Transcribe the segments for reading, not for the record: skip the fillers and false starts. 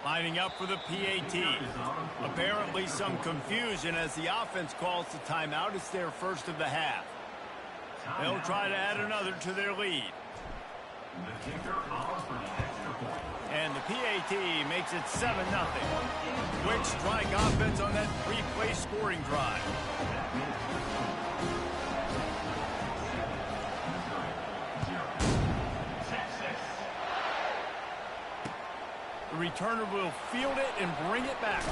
Lining up for the PAT. Apparently some confusion as the offense calls the timeout. It's their first of the half. They'll try to add another to their lead. And the PAT makes it 7-0. Quick strike offense on that three-play scoring drive. The returner will field it and bring it back.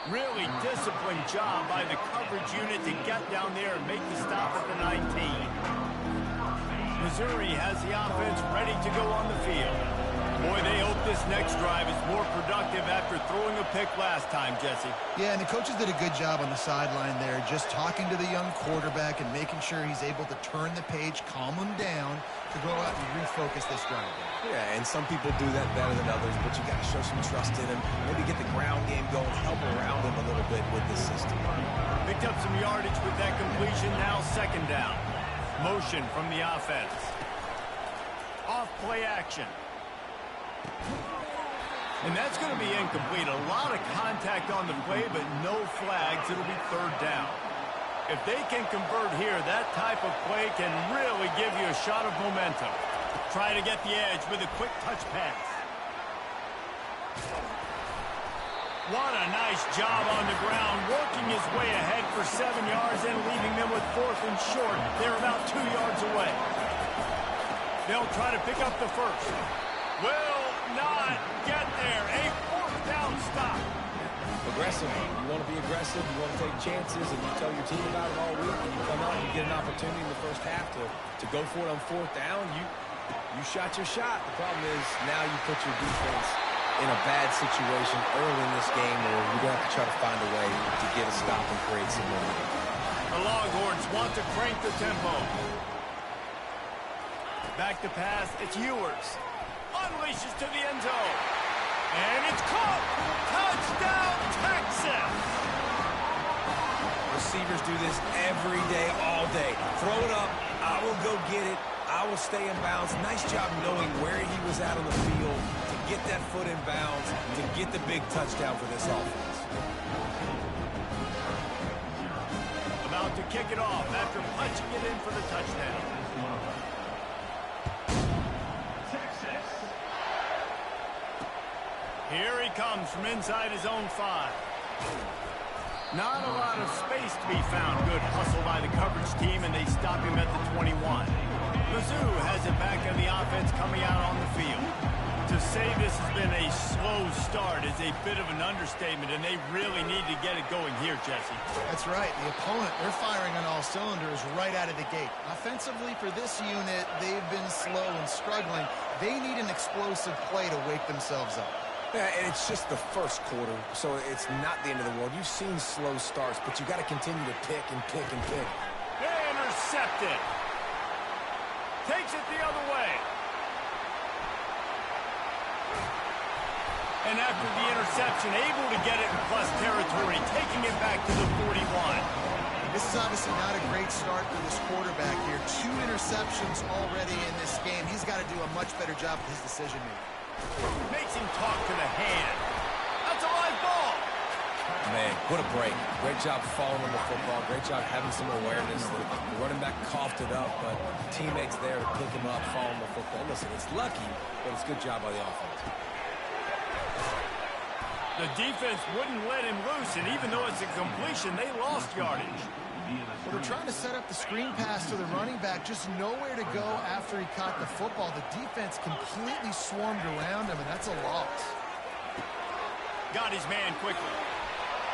Really disciplined job by the coverage unit to get down there and make the stop at the 19. Missouri has the offense ready to go on the field. Boy, they hope this next drive is more productive after throwing a pick last time, Jesse. Yeah, and the coaches did a good job on the sideline there, just talking to the young quarterback and making sure he's able to turn the page, calm him down, to go out and refocus this drive. Yeah, and some people do that better than others, but you got to show some trust in him. Maybe get the ground game going, help around him a little bit with this system. Picked up some yardage with that completion, now second down. Motion from the offense. Off play action. And that's going to be incomplete. A lot of contact on the play, but no flags. It'll be third down. If they can convert here, that type of play can really give you a shot of momentum. Try to get the edge with a quick touch pass. What a nice job on the ground, working his way ahead for 7 yards and leaving them with 4th and short. They're about 2 yards away. They'll try to pick up the first. Will not get there. A 4th down stop. Aggressive. You want to be aggressive. You want to take chances, and you tell your team about it all week, and you come out and you get an opportunity in the first half to go for it on 4th down. You shot your shot. The problem is now you put your defense in a bad situation early in this game where you're going to have to try to find a way to get a stop and create some momentum. The Longhorns want to crank the tempo. Back to pass. It's Ewers. Unleashes to the end zone. And it's caught. Touchdown, Texas. Receivers do this every day, all day. Throw it up. I will go get it. I will stay in bounds. Nice job knowing where he was at on the field to get that foot in bounds, to get the big touchdown for this offense. About to kick it off after punching it in for the touchdown. Texas. Here he comes from inside his own 5. Not a lot of space to be found. Good hustle by the coverage team, and they stop him at the 21. Mizzou has it back on the offense coming out on the field. To say this has been a slow start is a bit of an understatement, and they really need to get it going here, Jesse. That's right. The opponent, they're firing on all cylinders right out of the gate. Offensively for this unit, they've been slow and struggling. They need an explosive play to wake themselves up. Yeah, and it's just the first quarter, so it's not the end of the world. You've seen slow starts, but you got to continue to pick and pick and pick. Intercepted. Takes it the other way. And after the interception, able to get it in plus territory, taking it back to the 41. This is obviously not a great start for this quarterback here. 2 interceptions already in this game. He's got to do a much better job with his decision-making. Makes him talk to the hand. That's a live ball. Man, what a break. Great job following the football. Great job having some awareness. The running back coughed it up, but teammates there to pick him up, following the football. Listen, it's lucky, but it's a good job by the offense. The defense wouldn't let him loose, and even though it's a completion, they lost yardage. Well, they're trying to set up the screen pass to the running back, just nowhere to go after he caught the football. The defense completely swarmed around him, and that's a loss. Got his man quickly.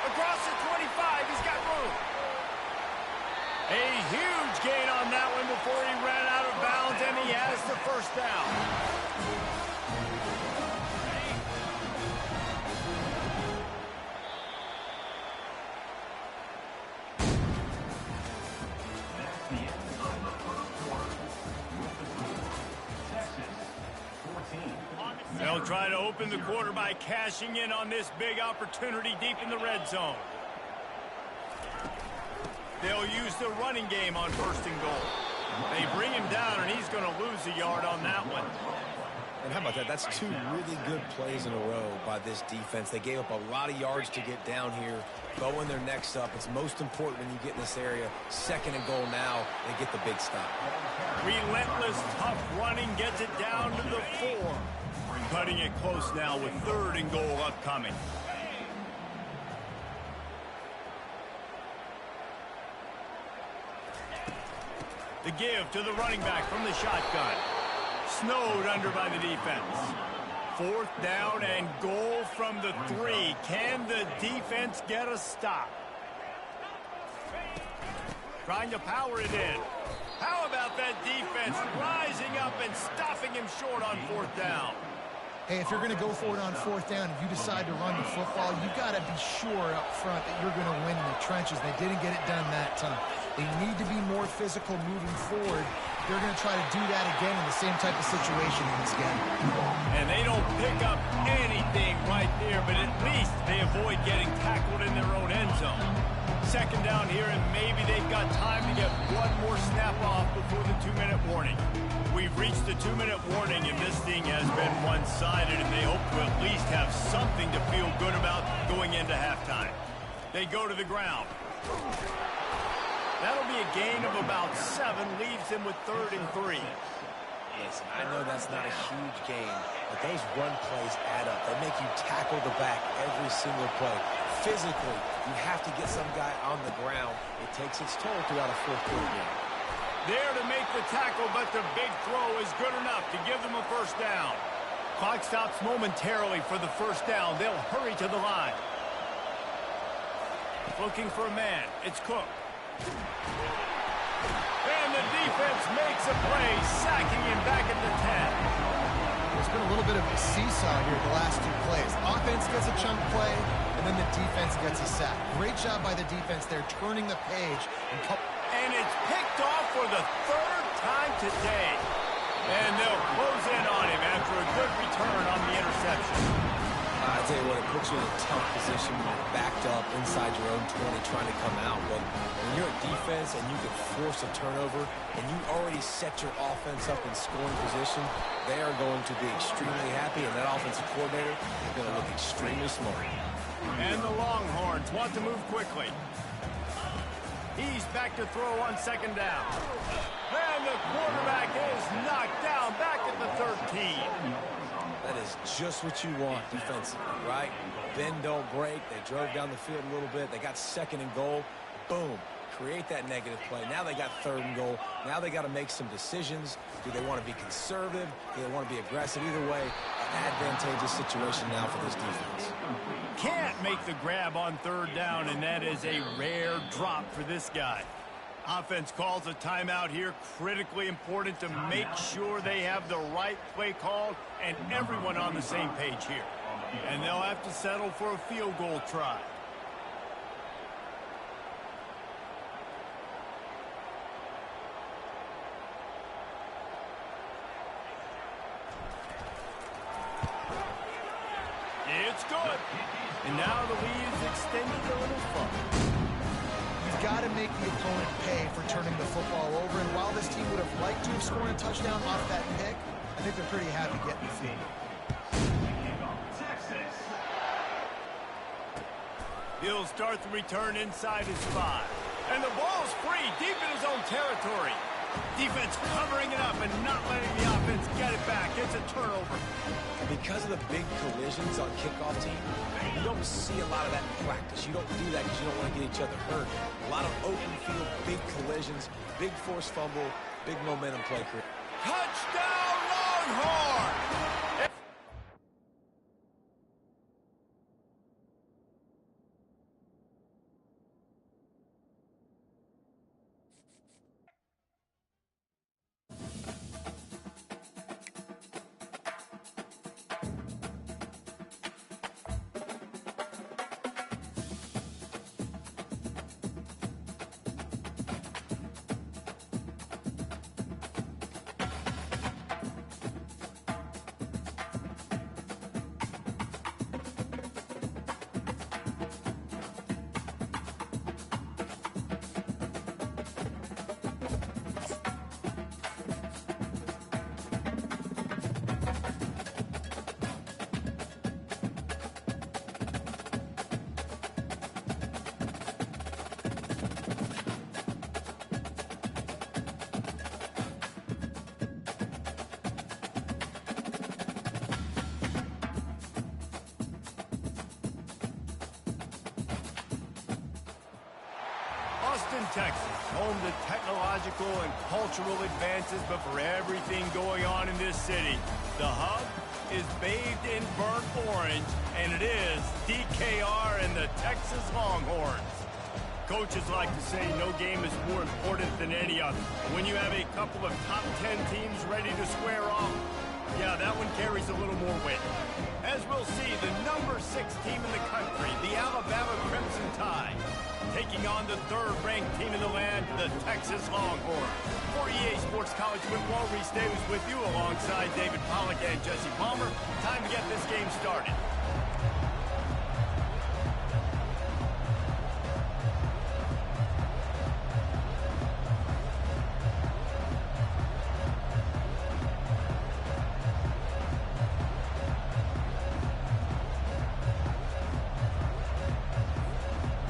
Across the 25, he's got room. A huge gain on that one before he ran out of bounds, and he has the first down. They'll try to open the quarter by cashing in on this big opportunity deep in the red zone. They'll use the running game on 1st and goal. They bring him down, and he's going to lose a yard on that one. And how about that? That's two really good plays in a row by this defense. They gave up a lot of yards to get down here, throwing their necks up. It's most important when you get in this area. 2nd and goal now, they get the big stop. Relentless, tough running gets it down to the 4. Cutting it close now with 3rd and goal upcoming. The give to the running back from the shotgun. Snowed under by the defense. 4th down and goal from the 3. Can the defense get a stop? Trying to power it in. How about that defense rising up and stopping him short on 4th down? Hey, if you're going to go for it on 4th down, if you decide to run the football, you got to be sure up front that you're going to win in the trenches. They didn't get it done that time. They need to be more physical moving forward. They're going to try to do that again in the same type of situation in this game. And they don't pick up anything right there, but at least they avoid getting tackled in their own end zone. 2nd down here, and maybe they've got time to get one more snap off before the 2-minute warning. We've reached the 2-minute warning, and this thing has been one-sided, and they hope to at least have something to feel good about going into halftime. They go to the ground. That'll be a gain of about 7, leaves them with 3rd and 3. Listen, I know that's not a huge gain, but those run plays add up. They make you tackle the back every single play. Physically, you have to get some guy on the ground. It takes its toll throughout a 4th-quarter game. There to make the tackle, but the big throw is good enough to give them a 1st down. Clock stops momentarily for the 1st down. They'll hurry to the line. Looking for a man. It's Cook. And the defense makes a play, sacking him back at the 10. There's been a little bit of a seesaw here the last 2 plays. Offense gets a chunk play, and then the defense gets a sack. Great job by the defense there, turning the page. And it's picked off for the 3rd time today. And they'll close in on him after a good return on the interception. I tell you what, it puts you in a tough position when you're backed up inside your own 20 trying to come out. But when you're a defense and you can force a turnover and you already set your offense up in scoring position, they are going to be extremely happy, and that offensive coordinator is going to look extremely smart. And the Longhorns want to move quickly. He's back to throw on 2nd down. And the quarterback is knocked down back at the 13. That is just what you want defensively, right? Bend, don't break. They drove down the field a little bit. They got 2nd and goal. Boom. Create that negative play. Now they got 3rd and goal. Now they got to make some decisions. Do they want to be conservative? Do they want to be aggressive? Either way, an advantageous situation now for this defense. Can't make the grab on 3rd down, and that is a rare drop for this guy. Offense calls a timeout here. Critically important to make sure they have the right play called and everyone on the same page here. And they'll have to settle for a field goal try. It's good. And now the lead is extended a little further. You've got to make the opponent pay for turning the football over. And while this team would have liked to have scored a touchdown off that pick, I think they're pretty happy getting the field. He'll start the return inside his 5. And the ball's free deep in his own territory. Defense covering it up and not letting the offense get it back. It's a turnover. Because of the big collisions on kickoff team, you don't see a lot of that in practice. You don't do that because you don't want to get each other hurt. A lot of open field, big collisions, big force fumble, big momentum play. Touchdown, Longhorn! Austin, Texas, home to technological and cultural advances, but for everything going on in this city, the hub is bathed in burnt orange, and it is DKR and the Texas Longhorns. Coaches like to say no game is more important than any other. When you have a couple of top 10 teams ready to square off, yeah, that one carries a little more weight. As we'll see, the number 6 team in the country, the Alabama Crimson Tide, taking on the 3rd-ranked team in the land, the Texas Longhorns. For EA Sports College Football, Reese Davis with you alongside David Pollack and Jesse Palmer. Time to get this game started.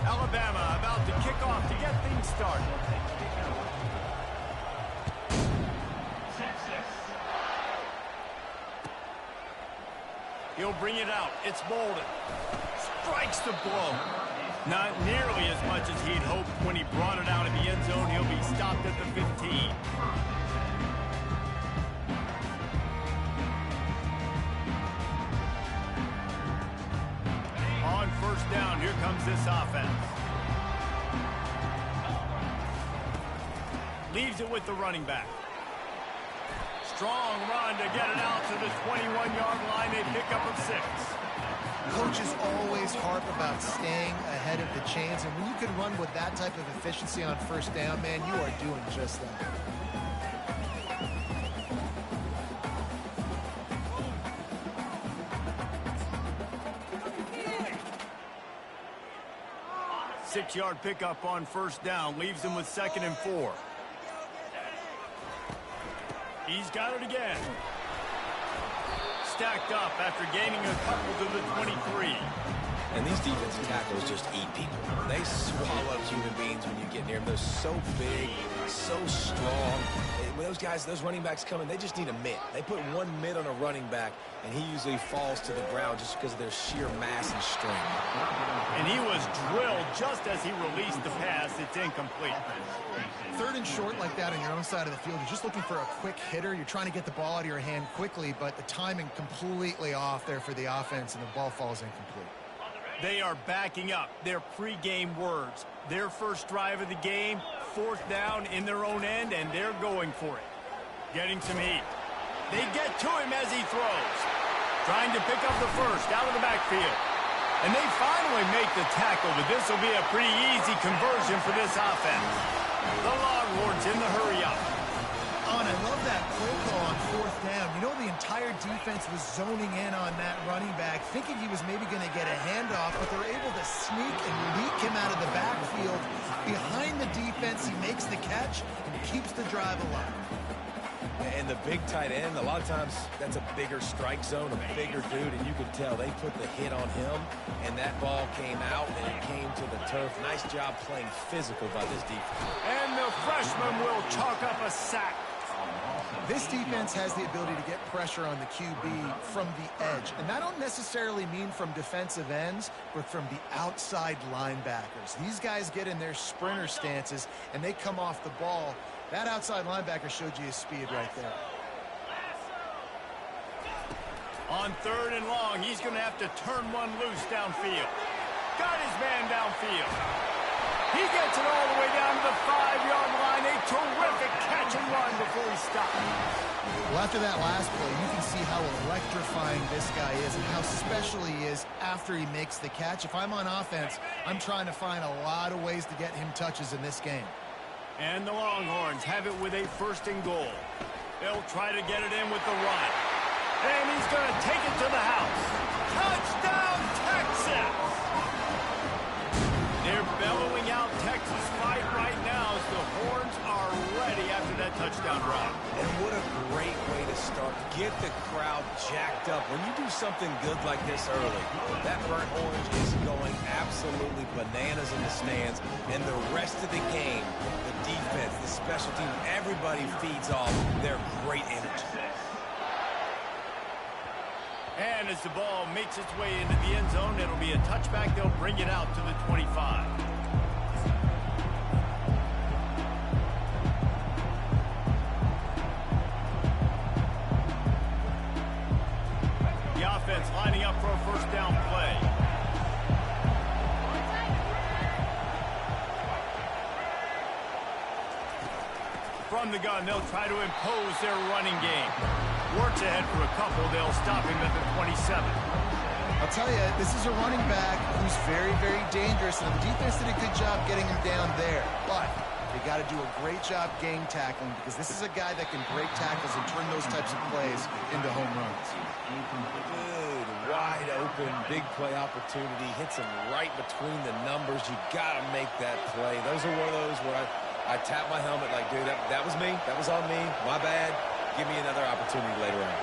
Alabama about to kick off to get things started. He'll bring it out. It's Bolden. Strikes the blow. Not nearly as much as he'd hoped when he brought it out in the end zone. He'll be stopped at the 15. On first down, here comes this offense. Leaves it with the running back. Strong run to get it out to the 21-yard line. A pickup of 6. Coaches always harp about staying ahead of the chains, and when you can run with that type of efficiency on first down, man, you are doing just that. Six-yard pickup on first down. Leaves him with 2nd and 4. He's got it again. Stacked up after gaining a couple to the 23. And these defensive tackles just eat people. They swallow human beings when you get near them. They're so big, so strong. When those guys, those running backs come in, they just need a mitt. They put one mitt on a running back, and he usually falls to the ground just because of their sheer mass and strength. And he was drilled just as he released the pass. It's incomplete. 3rd and short like that on your own side of the field. You're just looking for a quick hitter. You're trying to get the ball out of your hand quickly, but the timing completely off there for the offense, and the ball falls incomplete. They are backing up their pregame words. Their first drive of the game, 4th down in their own end, and they're going for it. Getting some heat. They get to him as he throws. Trying to pick up the first out of the backfield. And they finally make the tackle, but this will be a pretty easy conversion for this offense. The Longhorns in the hurry up. And I love that play call on 4th down. You know, the entire defense was zoning in on that running back, thinking he was maybe going to get a handoff, but they're able to sneak and leak him out of the backfield. Behind the defense, he makes the catch and keeps the drive alive. And the big tight end, a lot of times that's a bigger strike zone, a bigger dude, and you could tell they put the hit on him, and that ball came out, and it came to the turf. Nice job playing physical by this defense. And the freshman will chalk up a sack. This defense has the ability to get pressure on the QB from the edge. And I don't necessarily mean from defensive ends, but from the outside linebackers. These guys get in their sprinter stances, and they come off the ball. That outside linebacker showed you his speed right there. On 3rd and long, he's going to have to turn one loose downfield. Got his man downfield. He gets it all the way down to the 5-yard line. A terrific catch and run before he stopped. Well, after that last play, you can see how electrifying this guy is and how special he is after he makes the catch. If I'm on offense, I'm trying to find a lot of ways to get him touches in this game. And the Longhorns have it with a 1st and goal. They'll try to get it in with the run. And he's going to take it to the house. Touchdown, Texas! They're bellowing out Texas fight right now as the Horns are ready after that touchdown drive. And what a great way to start. Get the crowd jacked up. When you do something good like this early, that burnt orange is going absolutely bananas in the stands. And the rest of the game, the defense, the special team, everybody feeds off their great energy. And as the ball makes its way into the end zone, it'll be a touchback. They'll bring it out to the 25. offense lining up for a first down play. From the gun, they'll try to impose their running game. Works ahead for a couple. They'll stop him at the 27. I'll tell you, this is a running back who's very, very dangerous, and the defense did a good job getting him down there. But they got to do a great job game tackling, because this is a guy that can break tackles and turn those types of plays into home runs. Dude, wide open, big play opportunity. Hits him right between the numbers. You got to make that play. Those are one of those where I tap my helmet like, dude, that was me. That was on me. My bad. Give me another opportunity later on.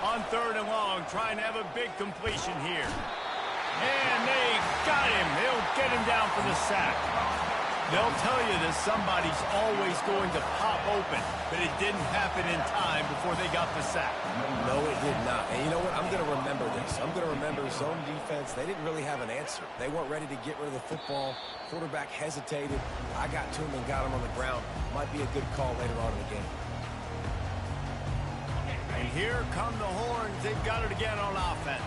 On 3rd and long, trying to have a big completion here. And they got him. They'll get him down for the sack. They'll tell you that somebody's always going to pop open, but it didn't happen in time before they got the sack. No, it did not. And you know what? I'm going to remember this. I'm going to remember zone defense. They didn't really have an answer. They weren't ready to get rid of the football. Quarterback hesitated. I got to him and got him on the ground. Might be a good call later on in the game. And here come the horns. They've got it again on offense.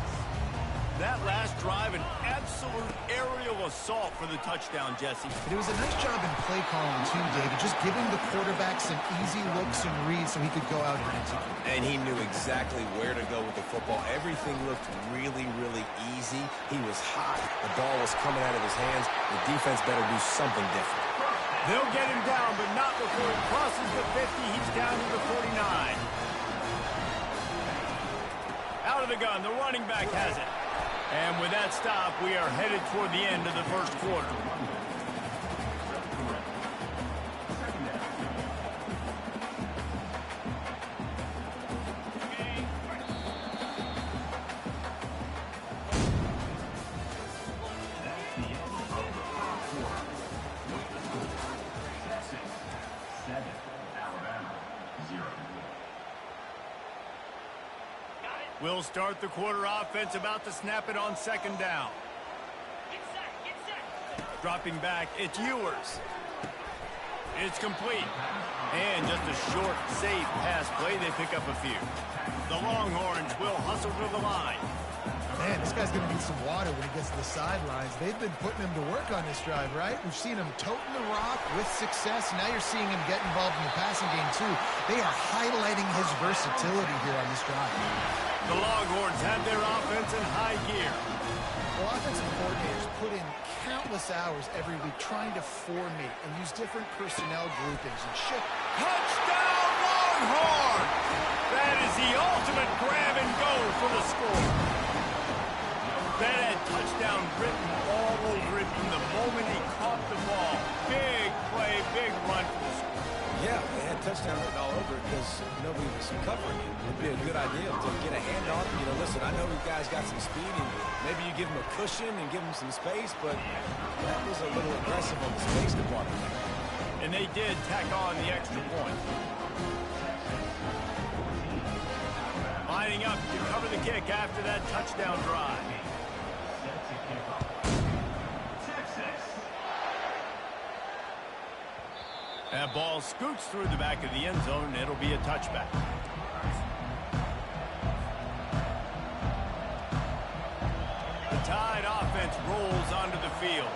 That last drive, an absolute aerial assault for the touchdown, Jesse. But it was a nice job in play calling, too, David, just giving the quarterback some easy looks and reads so he could go out and execute. And he knew exactly where to go with the football. Everything looked really, really easy. He was hot. The ball was coming out of his hands. The defense better do something different. They'll get him down, but not before he crosses the 50. He's down to the 49. Out of the gun, the running back has it. And with that stop, we are headed toward the end of the first quarter. We'll start the quarter. Offense about to snap it on 2nd down. Get set. Dropping back, it's Ewers. It's complete. And just a short, safe pass play. They pick up a few. The Longhorns will hustle to the line. Man, this guy's going to need some water when he gets to the sidelines. They've been putting him to work on this drive, right? We've seen him toting the rock with success. Now you're seeing him get involved in the passing game, too. They are highlighting his versatility here on this drive. The Longhorns have their offense in high gear. Well, offensive coordinators put in countless hours every week trying to formate and use different personnel groupings and shift. Touchdown, Longhorn! That is the ultimate grab and go for the score. That had touchdown written all over it from the moment he caught the ball. Big play, big run for the score. Yeah, they had touchdown written all over it because nobody was covering it. It would be a good idea to get a handoff. You know, listen, I know you guys got some speed, and maybe you give them a cushion and give them some space, but that was a little aggressive on the space department. And they did tack on the extra point. Lining up to cover the kick after that touchdown drive. That ball scoots through the back of the end zone, and it'll be a touchback. The Tide offense rolls onto the field.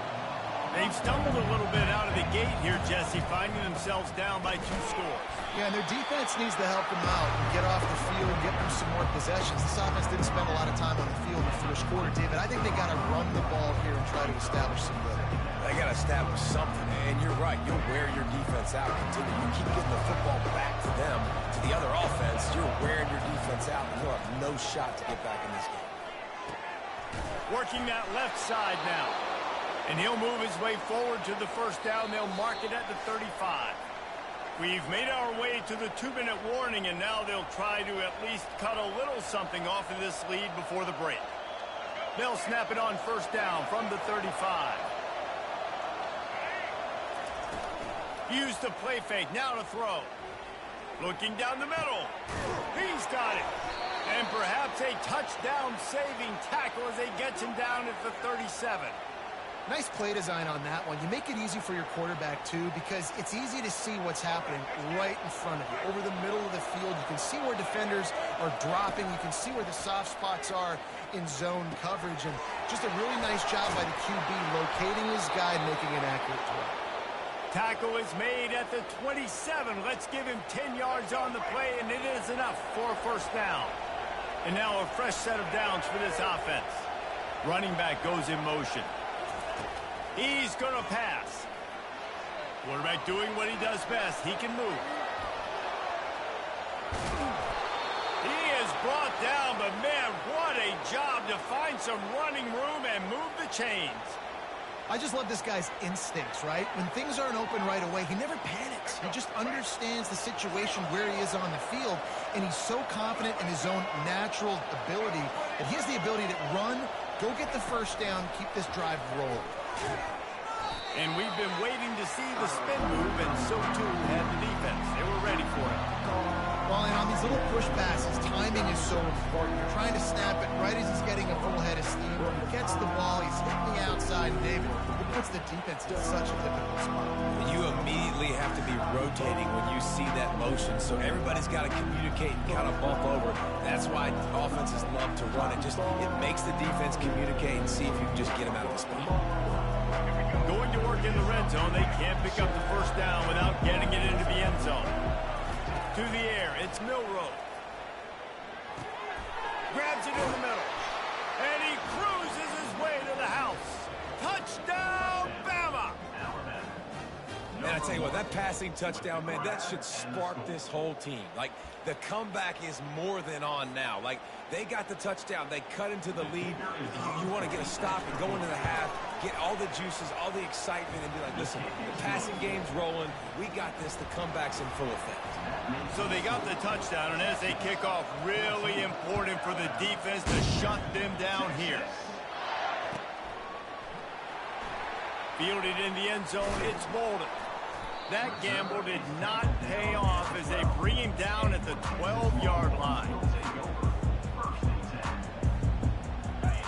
They've stumbled a little bit out of the gate here, Jesse, finding themselves down by 2 scores. Yeah, and their defense needs to help them out and get off the field and get them some more possessions. This offense didn't spend a lot of time on the field in the first quarter, David. I think they got to run the ball here and try to establish some rhythm. They got to establish something, and you're right. You'll wear your defense out until you keep getting the football back to them, to the other offense. You're wearing your defense out, and you'll have no shot to get back in this game. Working that left side now. And he'll move his way forward to the first down. They'll mark it at the 35. We've made our way to the 2-minute warning, and now they'll try to at least cut a little something off of this lead before the break. They'll snap it on first down from the 35. Use the play fake, now to throw. Looking down the middle. He's got it. And perhaps a touchdown-saving tackle as they get him down at the 37. Nice play design on that one. You make it easy for your quarterback, too, because it's easy to see what's happening right in front of you. Over the middle of the field, you can see where defenders are dropping. You can see where the soft spots are in zone coverage. And just a really nice job by the QB locating his guy and making an accurate throw. Tackle is made at the 27. Let's give him 10 yards on the play, and it is enough for a first down. And now a fresh set of downs for this offense. Running back goes in motion. He's going to pass. Quarterback doing what he does best. He can move. He is brought down, but man, what a job to find some running room and move the chains. I just love this guy's instincts, right? When things aren't open right away, he never panics. He just understands the situation where he is on the field, and he's so confident in his own natural ability that he has the ability to run, go get the first down, keep this drive rolling. And we've been waiting to see the spin move, and so too had the defense. They were ready for it. Well, and on these little push passes, timing is so important. You're trying to snap it right as he's getting a full head of steam. When he gets the ball, he's hitting the outside, and David, it puts the defense in such a difficult spot. You immediately have to be rotating when you see that motion, so everybody's got to communicate and kind of bump over. That's why offenses love to run it. It makes the defense communicate and see if you can just get them out of the spot. Going to work in the red zone, they can't pick up the first down without getting it into the end zone. To the air, it's Milrow. Grabs it in the middle. And he cruises his way to the house. Touchdown, Bama! Man, I tell you what, that passing touchdown, man, that should spark this whole team. Like, the comeback is more than on now. Like, they got the touchdown. They cut into the lead. You want to get a stop and go into the half, get all the juices, all the excitement, and be like, listen, the passing game's rolling. We got this. The comeback's in full effect. So they got the touchdown, and as they kick off, really important for the defense to shut them down here. Fielded in the end zone, it's Bolden. That gamble did not pay off as they bring him down at the 12-yard line.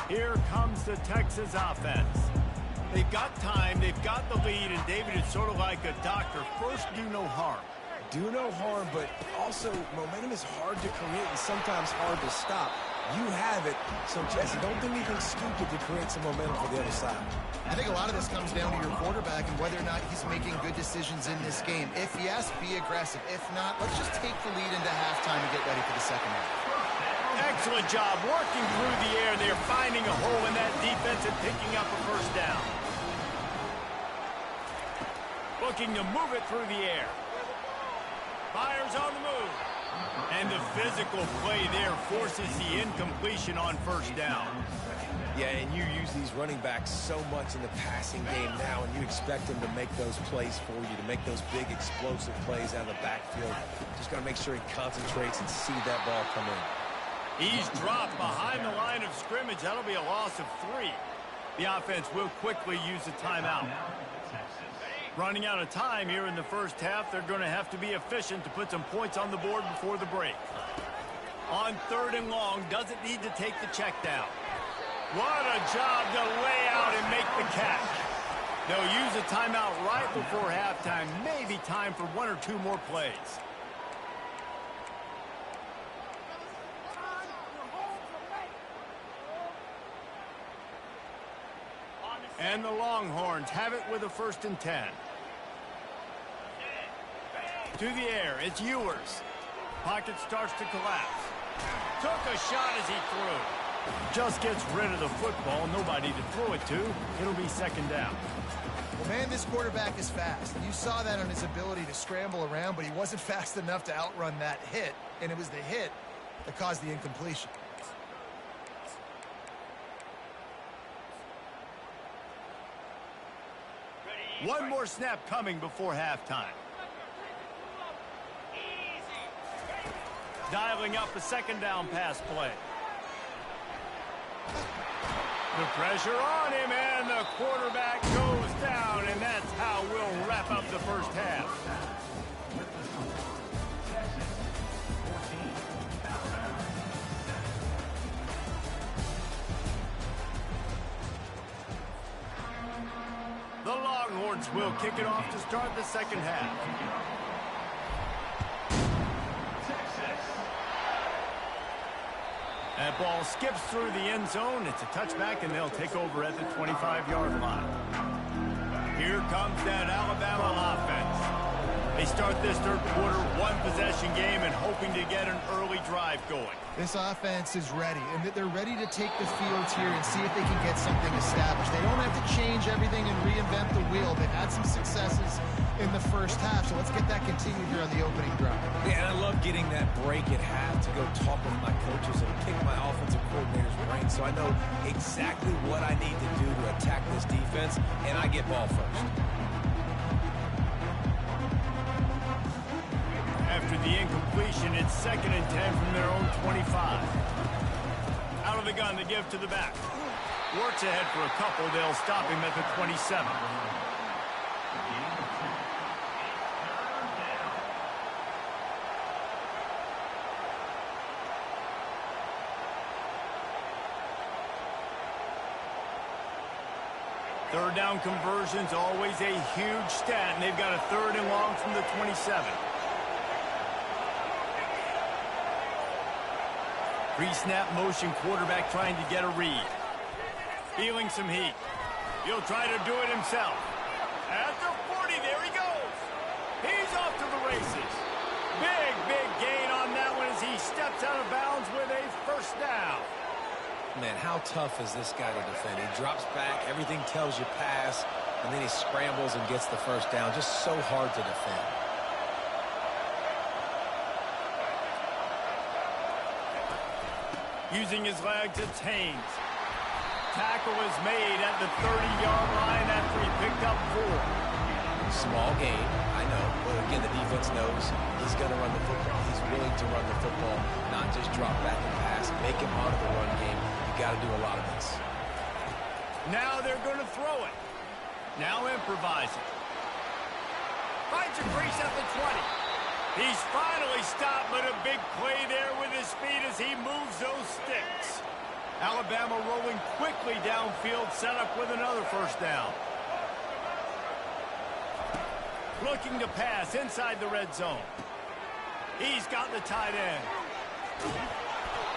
Here comes the Texas offense. They've got time, they've got the lead, and David is sort of like a doctor. First, do no harm. Do no harm, but also momentum is hard to create and sometimes hard to stop. You have it, so Jesse, don't do anything stupid to create some momentum for the other side. I think a lot of this comes down to your quarterback and whether or not he's making good decisions in this game. If yes, be aggressive. If not, let's just take the lead into halftime and get ready for the second half. Excellent job working through the air. They're finding a hole in that defense and picking up a first down. Looking to move it through the air. Fires on the move. And the physical play there forces the incompletion on first down. Yeah, and you use these running backs so much in the passing game now, and you expect them to make those plays for you, to make those big explosive plays out of the backfield. Just got to make sure he concentrates and see that ball come in. He's dropped behind the line of scrimmage. That'll be a loss of 3. The offense will quickly use a timeout. Running out of time here in the first half, they're going to have to be efficient to put some points on the board before the break. On 3rd and long, doesn't need to take the check down. What a job to lay out and make the catch. They'll use a timeout right before halftime. Maybe time for 1 or 2 more plays. And the Longhorns have it with a 1st and 10. To the air, it's Ewers. Pocket starts to collapse. Took a shot as he threw. Just gets rid of the football, nobody to throw it to. It'll be 2nd down. Well, man, this quarterback is fast. You saw that on his ability to scramble around, but he wasn't fast enough to outrun that hit, and it was the hit that caused the incompletion. One more snap coming before halftime. Dialing up a 2nd down pass play. The pressure on him, and the quarterback goes down, and that's how we'll wrap up the first half. Longhorns will kick it off to start the second half. That ball skips through the end zone. It's a touchback, and they'll take over at the 25-yard line. Here comes that Alabama offense. They start this third quarter one-possession game and hoping to get an early drive going. This offense is ready, and they're ready to take the fields here and see if they can get something established. They don't have to change everything and reinvent the wheel. They've had some successes in the first half, so let's get that continued here on the opening drive. Yeah, and I love getting that break at half to go talk with my coaches and pick my offensive coordinator's brain so I know exactly what I need to do to attack this defense, and I get ball first. After the incompletion, it's 2nd and 10 from their own 25. Out of the gun, they give to the back. Works ahead for a couple. They'll stop him at the 27. Third down conversion's always a huge stat, and they've got a 3rd and long from the 27. Pre-snap motion, quarterback trying to get a read. Feeling some heat. He'll try to do it himself. At the 40, there he goes. He's off to the races. Big gain on that one as he steps out of bounds with a first down. Man, how tough is this guy to defend? He drops back, everything tells you pass, and then he scrambles and gets the first down. Just so hard to defend. Using his legs, it's Haynes. Tackle is made at the 30-yard line after he picked up 4. Small gain, I know, but again, the defense knows he's going to run the football. He's willing to run the football, not just drop back and pass. Make him onto the run game. You got to do a lot of this. Now they're going to throw it. Now improvising. Finds a crease at the 20. He's finally stopped, but a big play there with his speed as he moves those sticks. Alabama rolling quickly downfield, set up with another first down. Looking to pass inside the red zone. He's got the tight end.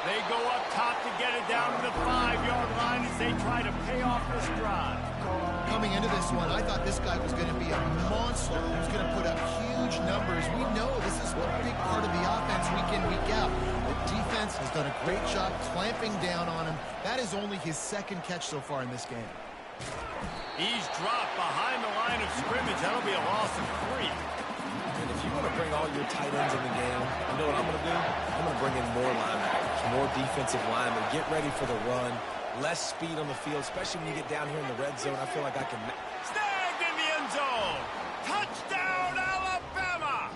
They go up top to get it down to the 5-yard line as they try to pay off this drive. Coming into this one, I thought this guy was going to be a monster. He was going to put up huge numbers. We know this is a big part of the offense week in, week out. The defense has done a great job clamping down on him. That is only his 2nd catch so far in this game. He's dropped behind the line of scrimmage. That'll be a loss of 3. And if you want to bring all your tight ends in the game, you know what I'm going to do? I'm going to bring in more linebackers, more defensive linemen. Get ready for the run. Less speed on the field, especially when you get down here in the red zone. I feel like I can... Snagged in the end zone. Touchdown, Alabama.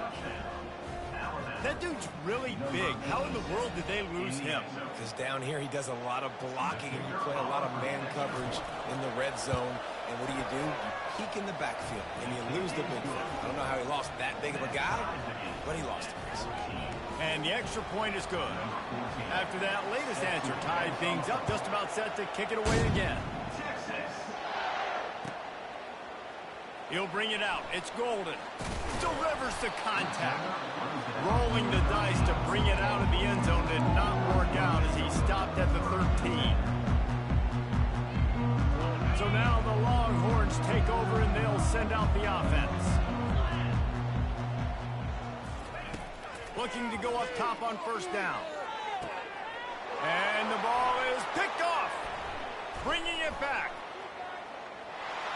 That dude's really big. How in the world did they lose him? Because down here he does a lot of blocking and you play a lot of man coverage in the red zone. And what do? You peek in the backfield and you lose the big one. I don't know how he lost that big of a guy, but he lost it. And the extra point is good. After that latest answer tied things up, just about set to kick it away again. He'll bring it out. It's Golden. Delivers the contact. Rolling the dice to bring it out of the end zone did not work out as he stopped at the 13. So now the Longhorns take over and they'll send out the offense. Looking to go up top on first down. And the ball is picked off. Bringing it back.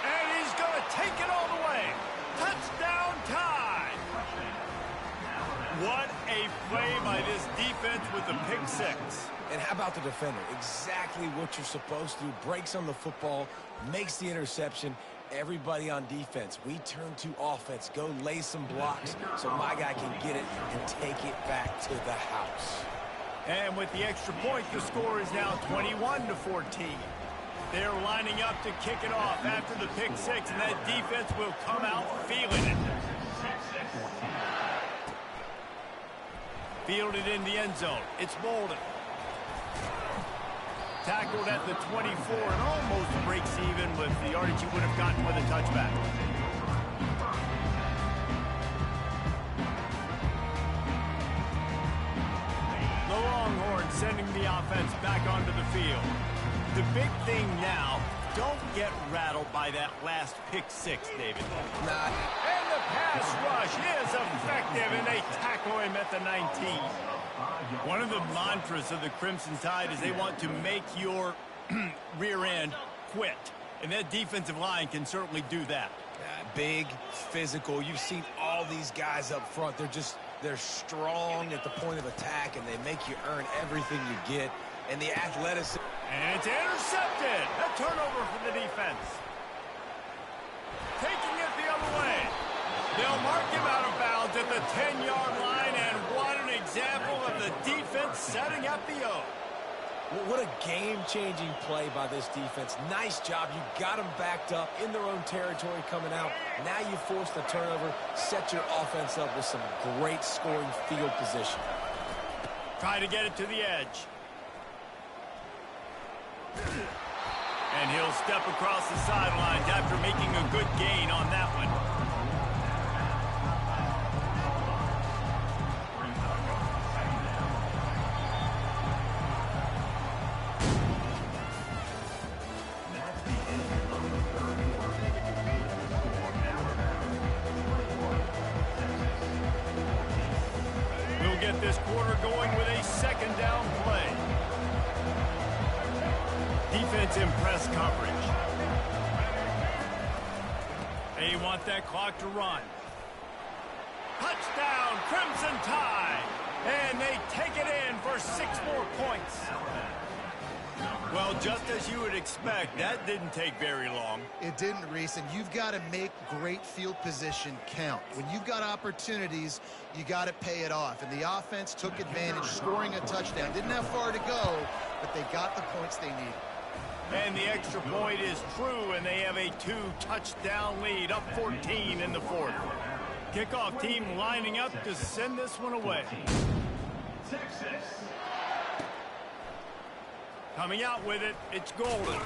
And he's going to take it all the way. Touchdown time. What a play by this defense with the pick 6. And how about the defender? Exactly what you're supposed to do. Breaks on the football, makes the interception. Everybody on defense, we turn to offense. Go lay some blocks so my guy can get it and take it back to the house. And with the extra point, the score is now 21-14. They're lining up to kick it off after the pick 6, and that defense will come out feeling it. Fielded in the end zone. It's Bolden. Tackled at the 24 and almost breaks even with the yardage he would have gotten with a touchback. The Longhorns sending the offense back onto the field. The big thing now, don't get rattled by that last pick six, David. Nah. And the pass rush is effective, and they tackle him at the 19. One of the mantras of the Crimson Tide is they want to make your rear end quit. And that defensive line can certainly do that. Big, physical. You've seen all these guys up front. They're strong at the point of attack, and they make you earn everything you get. And the athleticism. And it's intercepted. A turnover for the defense. Taking it the other way. They'll mark him out of bounds at the 10-yard line, and what an example of the defense setting up the O. What a game-changing play by this defense. Nice job. You got them backed up in their own territory coming out. Now you force the turnover, set your offense up with some great scoring field position. Try to get it to the edge. And he'll step across the sidelines after making a good gain on that one. We'll get this quarter going with a second down play. Defense in press coverage. They want that clock to run. Touchdown, Crimson Tide! And they take it in for 6 more points. Well, just as you would expect, that didn't take very long. It didn't, Reese, and you've got to make great field position count. When you've got opportunities, you got to pay it off. And the offense took advantage, scoring a touchdown. Didn't have far to go, but they got the points they needed. And the extra point is true, and they have a 2-touchdown lead, up 14 in the fourth. Kickoff team lining up to send this one away. Coming out with it, it's Golden.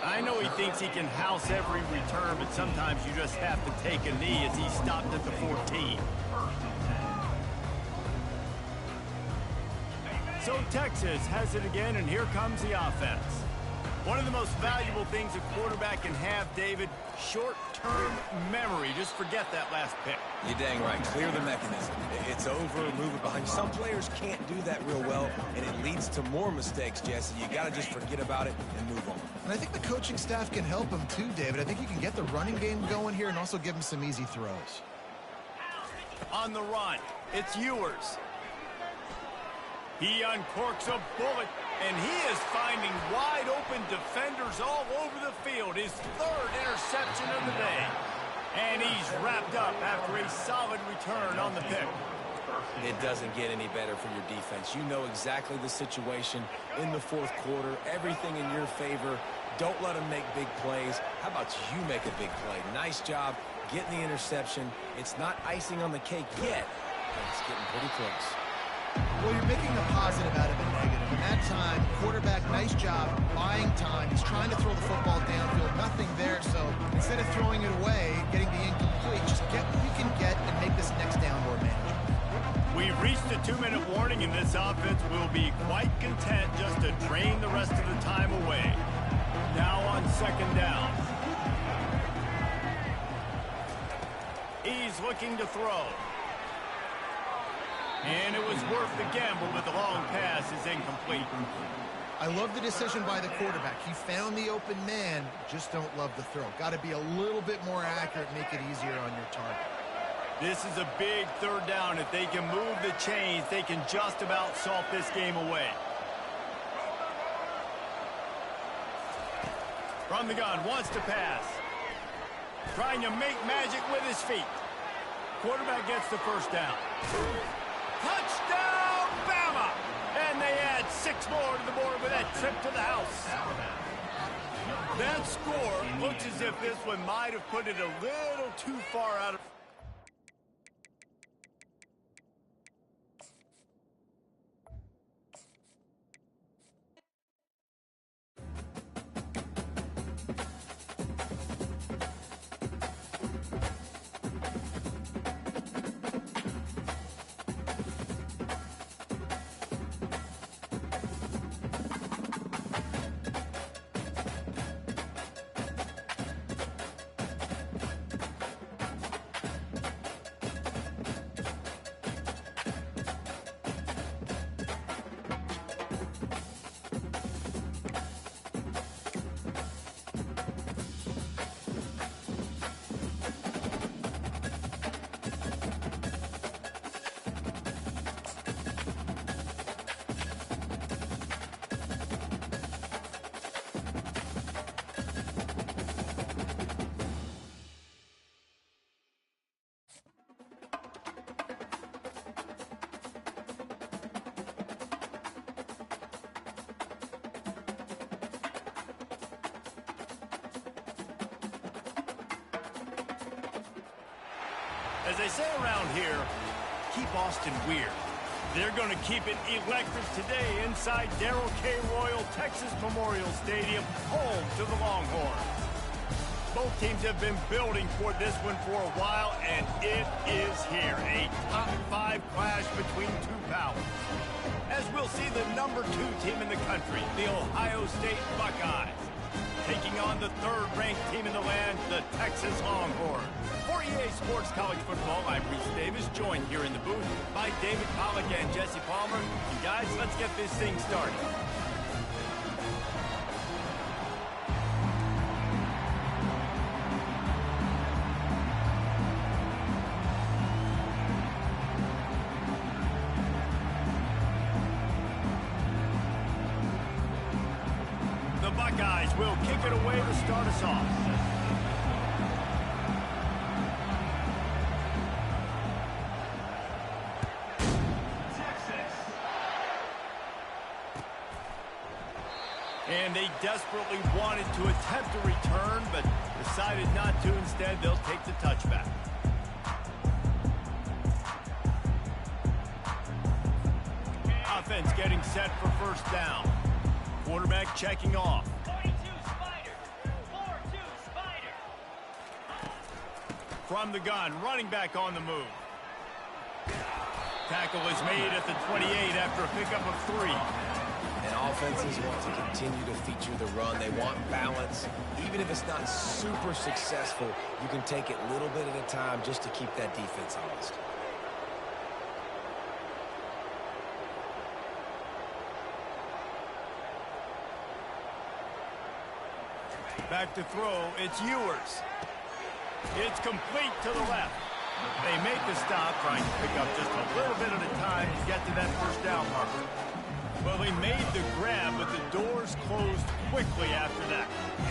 I know he thinks he can house every return, but sometimes you just have to take a knee as he stopped at the 14. So Texas has it again, and here comes the offense. One of the most valuable things a quarterback can have, David, short-term memory. Just forget that last pick. You're dang right. Clear the mechanism. It's over, move it behind you. Some players can't do that real well, and it leads to more mistakes, Jesse. You got to just forget about it and move on. And I think the coaching staff can help him too, David. I think you can get the running game going here and also give him some easy throws. On the run, it's Ewers. He uncorks a bullet, and he is finding wide-open defenders all over the field. His 3rd interception of the day. And he's wrapped up after a solid return on the pick. It doesn't get any better for your defense. You know exactly the situation in the fourth quarter. Everything in your favor. Don't let them make big plays. How about you make a big play? Nice job getting the interception. It's not icing on the cake yet, but it's getting pretty close. Well, you're making a positive out of a negative. In that time, quarterback, nice job, buying time. He's trying to throw the football downfield. Nothing there, so instead of throwing it away, getting the incomplete, just get what you can get and make this next down more manageable. We've reached a 2-minute warning, and this offense will be quite content just to drain the rest of the time away. Now on second down. He's looking to throw. And it was worth the gamble, but the long pass is incomplete. I love the decision by the quarterback. He found the open man, just don't love the throw. Got to be a little bit more accurate, make it easier on your target. This is a big 3rd down. If they can move the chains, they can just about salt this game away. From the gun, wants to pass. Trying to make magic with his feet. Quarterback gets the 1st down. Touchdown, Bama! And they add 6 more to the board with that trip to the house. That score looks as if this one might have put it a little too far out of... As they say around here, keep Austin weird. They're going to keep it electric today inside Darrell K. Royal Texas Memorial Stadium, home to the Longhorns. Both teams have been building for this one for a while, and it is here. A top 5 clash between two powers. As we'll see the number 2 team in the country, the Ohio State Buckeyes, taking on the 3rd-ranked team in the land, the Texas Longhorns. For EA Sports College Football, I'm Reese Davis, joined here in the booth by David Pollack and Jesse Palmer. And guys, let's get this thing started. The Buckeyes will kick it away to start us off. And they desperately wanted to attempt a return, but decided not to. Instead, they'll take the touchback. Offense getting set for first down. Quarterback checking off. 42 Spider. 4-2 Spider. From the gun, running back on the move. Tackle is made at the 28 after a pickup of 3. And offenses want to continue to feature the run. They want balance. Even if it's not super successful, you can take it little bit at a time just to keep that defense honest. Back to throw, it's Ewers. It's complete to the left. They make the stop, trying to pick up just a little bit at a time to get to that first down marker. Well, he made the grab, but the doors closed quickly after that.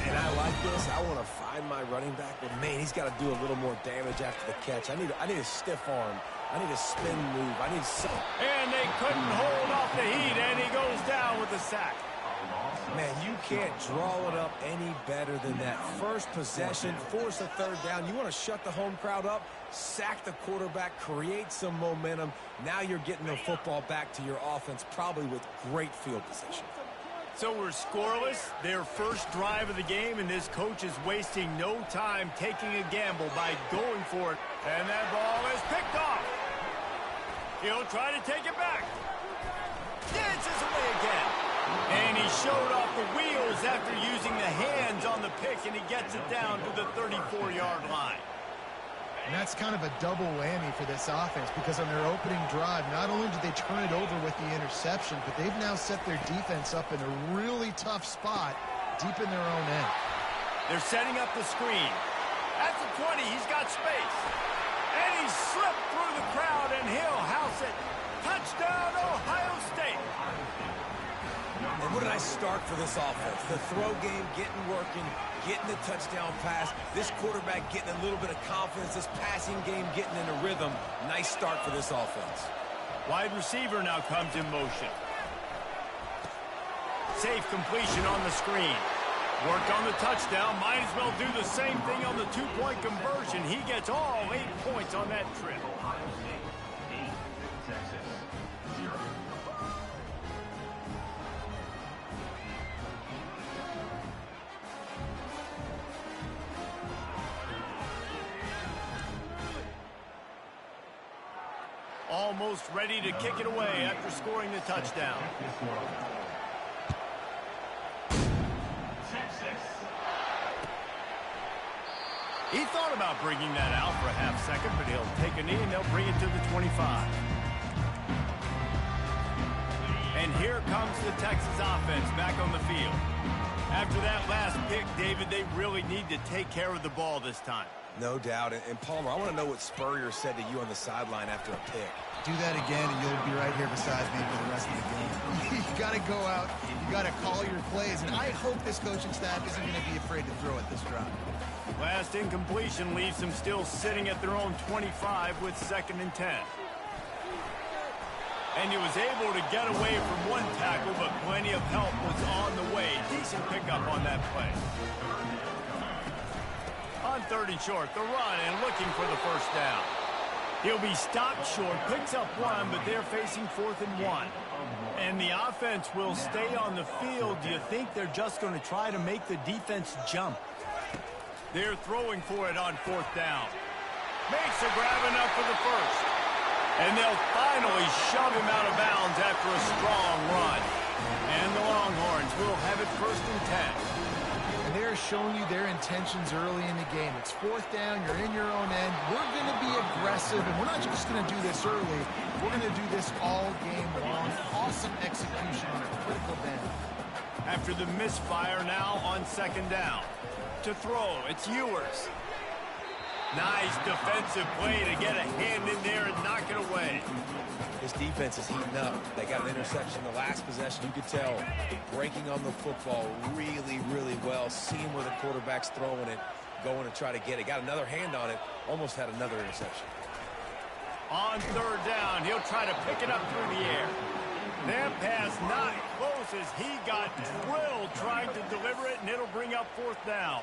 And I like this. I want to find my running back, but man, he's got to do a little more damage after the catch. I need a stiff arm. I need a spin move. I need some. And they couldn't hold off the heat, and he goes down with the sack. Man, you can't draw it up any better than that. First possession, force a 3rd down. You want to shut the home crowd up, sack the quarterback, create some momentum. Now you're getting the football back to your offense, probably with great field position. So we're scoreless, their first drive of the game, and this coach is wasting no time taking a gamble by going for it. And that ball is picked off. He'll try to take it back. Dances away again. And he showed off the wheels after using the hands on the pick, and he gets it down to the 34-yard line. And that's kind of a double whammy for this offense, because on their opening drive, not only did they turn it over with the interception, but they've now set their defense up in a really tough spot deep in their own end. They're setting up the screen. At the 20, he's got space. And he slipped through the crowd, and he'll house it. Touchdown, Ohio State. And what a nice start for this offense. The throw game getting working, getting the touchdown pass. This quarterback getting a little bit of confidence. This passing game getting in a rhythm. Nice start for this offense. Wide receiver now comes in motion. Safe completion on the screen. Work on the touchdown. Might as well do the same thing on the 2-point conversion. He gets all 8 points on that trip. Almost ready to kick it away after scoring the touchdown. He thought about bringing that out for a half second, but he'll take a knee and they'll bring it to the 25. And here comes the Texas offense back on the field. After that last pick, David, they really need to take care of the ball this time. No doubt. And Palmer, I want to know what Spurrier said to you on the sideline after a pick. Do that again, and you'll be right here beside me for the rest of the game. You got to go out. You got to call your plays. And I hope this coaching staff isn't going to be afraid to throw at this drive. Last incompletion leaves them still sitting at their own 25 with 2nd and 10. And he was able to get away from one tackle, but plenty of help was on the way. Decent pickup on that play. On 3rd and short, the run and looking for the first down. He'll be stopped short, picks up one, but they're facing 4th and 1. And the offense will stay on the field. Do you think they're just going to try to make the defense jump? They're throwing for it on 4th down. Makes a grab enough for the first. And they'll finally shove him out of bounds after a strong run. And the Longhorns will have it 1st and 10. And they're showing you their intentions early in the game. It's 4th down. You're in your own end. We're going to be aggressive, and we're not just going to do this early. We're going to do this all game long. Awesome execution on a critical down. After the misfire now on 2nd down. To throw, it's Ewers. Nice defensive play to get a hand in there and knock it away. This defense is heating up. They got an interception the last possession. You could tell breaking on the football really, really well. Seeing where the quarterback's throwing it, going to try to get it. Got another hand on it. Almost had another interception. On 3rd down, he'll try to pick it up through the air. That pass not close as he got drilled trying to deliver it, and it'll bring up 4th down.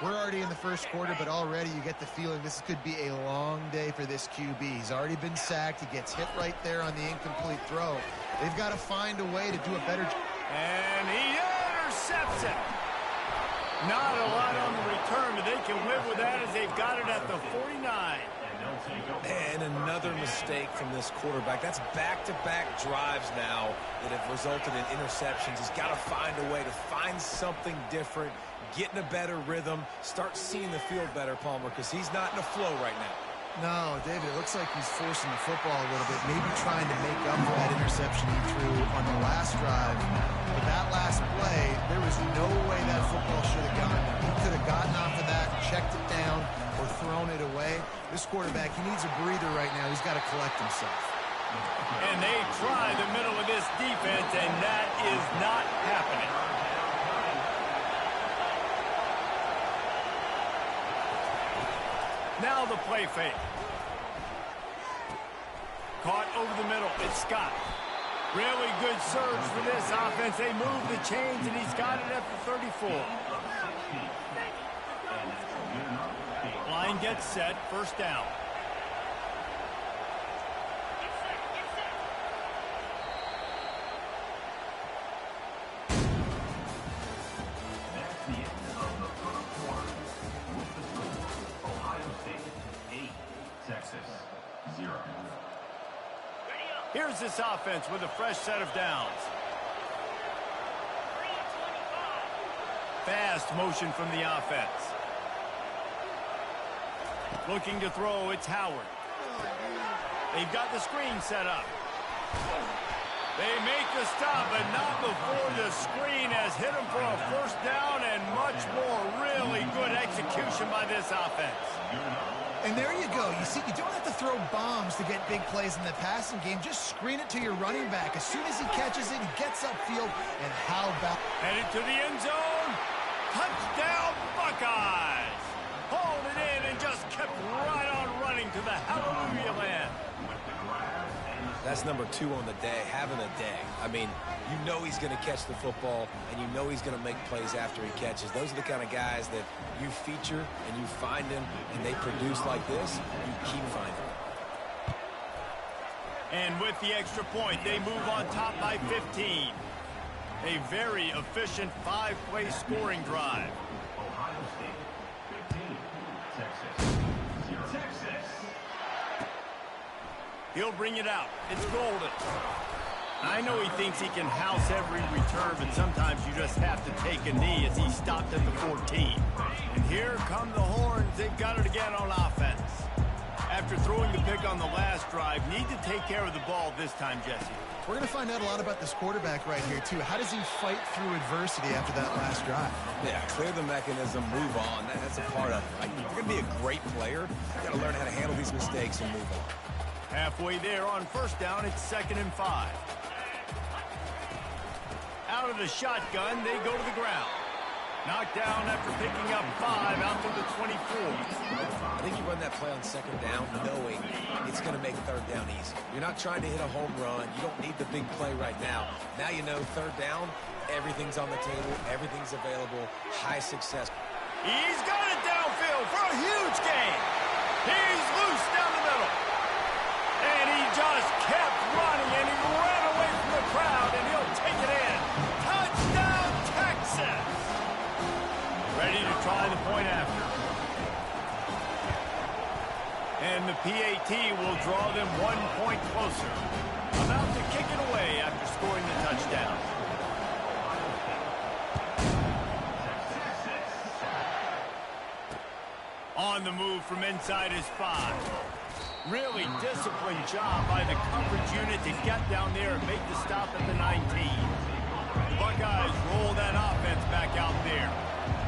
We're already in the first quarter, but already you get the feeling this could be a long day for this QB. He's already been sacked. He gets hit right there on the incomplete throw. They've got to find a way to do a better job. And he intercepts it. Not a lot on the return, but they can live with that as they've got it at the 49. And another mistake from this quarterback. That's back-to-back drives now that have resulted in interceptions. He's got to find a way to find something different, get in a better rhythm, start seeing the field better, Palmer, because he's not in a flow right now. No, David, it looks like he's forcing the football a little bit, maybe trying to make up for that interception he threw on the last drive. But that last play, there was no way that football should have gone there. He could have gotten off of that, checked it down, or thrown it away. This quarterback, he needs a breather right now. He's got to collect himself. And they try the middle of this defense, and that is not happening. Now the play fake. Caught over the middle. It's Scott. Really good surge for this offense. They move the chains, and he's got it at the 34. Line gets set. 1st down. Here's this offense with a fresh set of downs. Fast motion from the offense. Looking to throw, it's Howard. They've got the screen set up. They make the stop, but not before the screen has hit them for a 1st down and much more. Really good execution by this offense. And there you go. You see, you don't have to throw bombs to get big plays in the passing game. Just screen it to your running back. As soon as he catches it, he gets upfield. And how about... Headed to the end zone. Touchdown, Buckeyes. Hauled it in and just kept right on running to the hallelujah land. That's number 2 on the day, having a day. I mean, you know he's going to catch the football, and you know he's going to make plays after he catches. Those are the kind of guys that you feature and you find them, and they produce like this, you keep finding them. And with the extra point, they move on top by 15. A very efficient 5-play scoring drive. Ohio State 15, Texas 0. Texas. He'll bring it out. It's Golden. I know he thinks he can house every return, but sometimes you just have to take a knee as he stopped at the 14. And here come the Horns. They've got it again on offense. After throwing the pick on the last drive, need to take care of the ball this time, Jesse. We're going to find out a lot about this quarterback right here, too. How does he fight through adversity after that last drive? Yeah, clear the mechanism, move on. That's a part of it. Like, you're going to be a great player. You got to learn how to handle these mistakes and move on. Halfway there on 1st down, it's 2nd and 5. Out of the shotgun, they go to the ground. Knocked down after picking up 5 out to the 24. I think you run that play on 2nd down knowing it's going to make 3rd down easy. You're not trying to hit a home run. You don't need the big play right now. Now you know 3rd down, everything's on the table, everything's available, high success. He's got it downfield for a huge gain. He's loose down the middle. just kept running, and he ran away from the crowd, and he'll take it in. Touchdown, Texas! Ready to try the point after. And the PAT will draw them 1 point closer. About to kick it away after scoring the touchdown. On the move from inside his 5. Really disciplined job by the coverage unit to get down there and make the stop at the 19. The Buckeyes roll that offense back out there.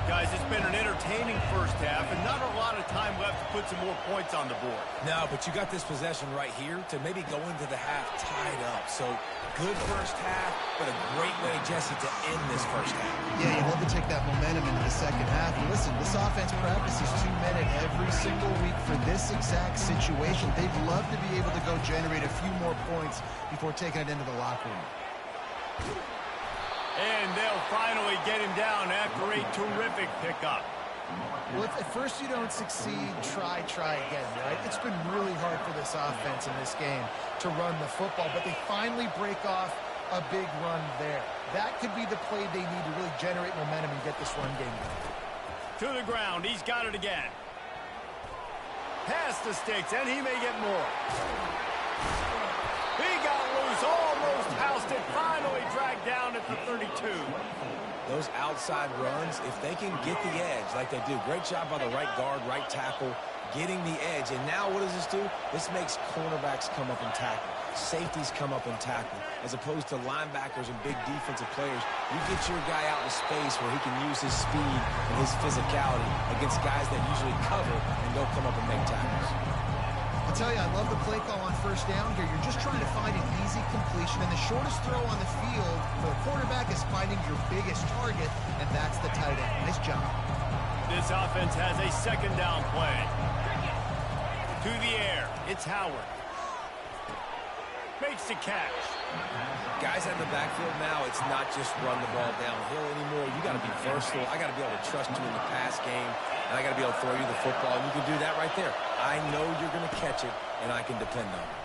Guys, it's been an entertaining first half and not a lot of time left to put some more points on the board. No, but you got this possession right here to maybe go into the half tied up. So good first half, but a great way, Jesse, to end this first half. Yeah, you'd love to take that momentum into the second half. And listen, this offense practices 2 minutes every single week for this exact situation. They'd love to be able to go generate a few more points before taking it into the locker room. And they'll finally get him down after a terrific pickup. Well, if at first you don't succeed, try again, right? It's been really hard for this offense in this game to run the football, but they finally break off a big run there. That could be the play they need to really generate momentum and get this run game going. To the ground, he's got it again. Past the sticks, and he may get more. He got loose, almost housed it, finally dragged down at the 32. Those outside runs, if they can get the edge like they do, great job by the right guard, right tackle, getting the edge. And now what does this do? This makes cornerbacks come up and tackle. Safeties come up and tackle. As opposed to linebackers and big defensive players, you get your guy out in space where he can use his speed and his physicality against guys that usually cover and don't come up and make tackles. I'll tell you, I love the play call on first down here. You're just trying to find an easy completion, and the shortest throw on the field for the quarterback is finding your biggest target, and that's the tight end. Nice job. This offense has a second down play. To the air, it's Howard. Makes the catch. Guys in the backfield now, it's not just run the ball downhill anymore. You got to be versatile. I got to be able to trust you in the pass game, and I got to be able to throw you the football, and you can do that right there. I know you're going to catch it, and I can depend on it.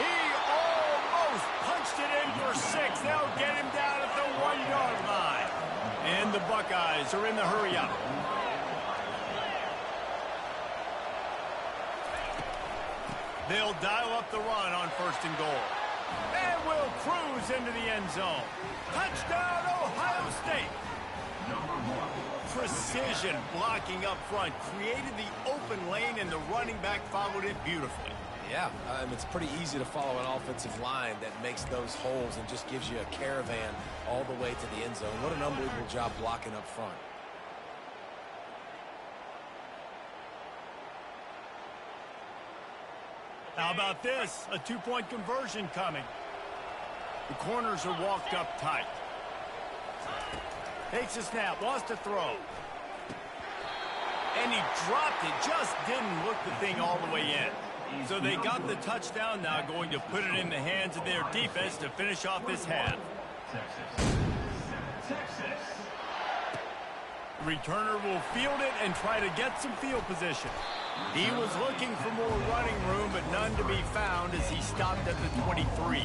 He almost punched it in for 6. They'll get him down at the 1-yard line. And the Buckeyes are in the hurry-up. They'll dial up the run on 1st and goal. And will cruise into the end zone. Touchdown, Ohio State. Precision blocking up front created the open lane, and the running back followed it beautifully. Yeah, it's pretty easy to follow an offensive line that makes those holes and just gives you a caravan all the way to the end zone. What an unbelievable job blocking up front. How about this? A 2-point conversion coming. The corners are walked up tight. Takes a snap, wants to throw. And he dropped it, just didn't look the thing all the way in. So they got the touchdown, now going to put it in the hands of their defense to finish off this half. Texas. Returner will field it and try to get some field position. He was looking for more running room, but none to be found as he stopped at the 23.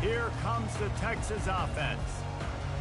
Here comes the Texas offense.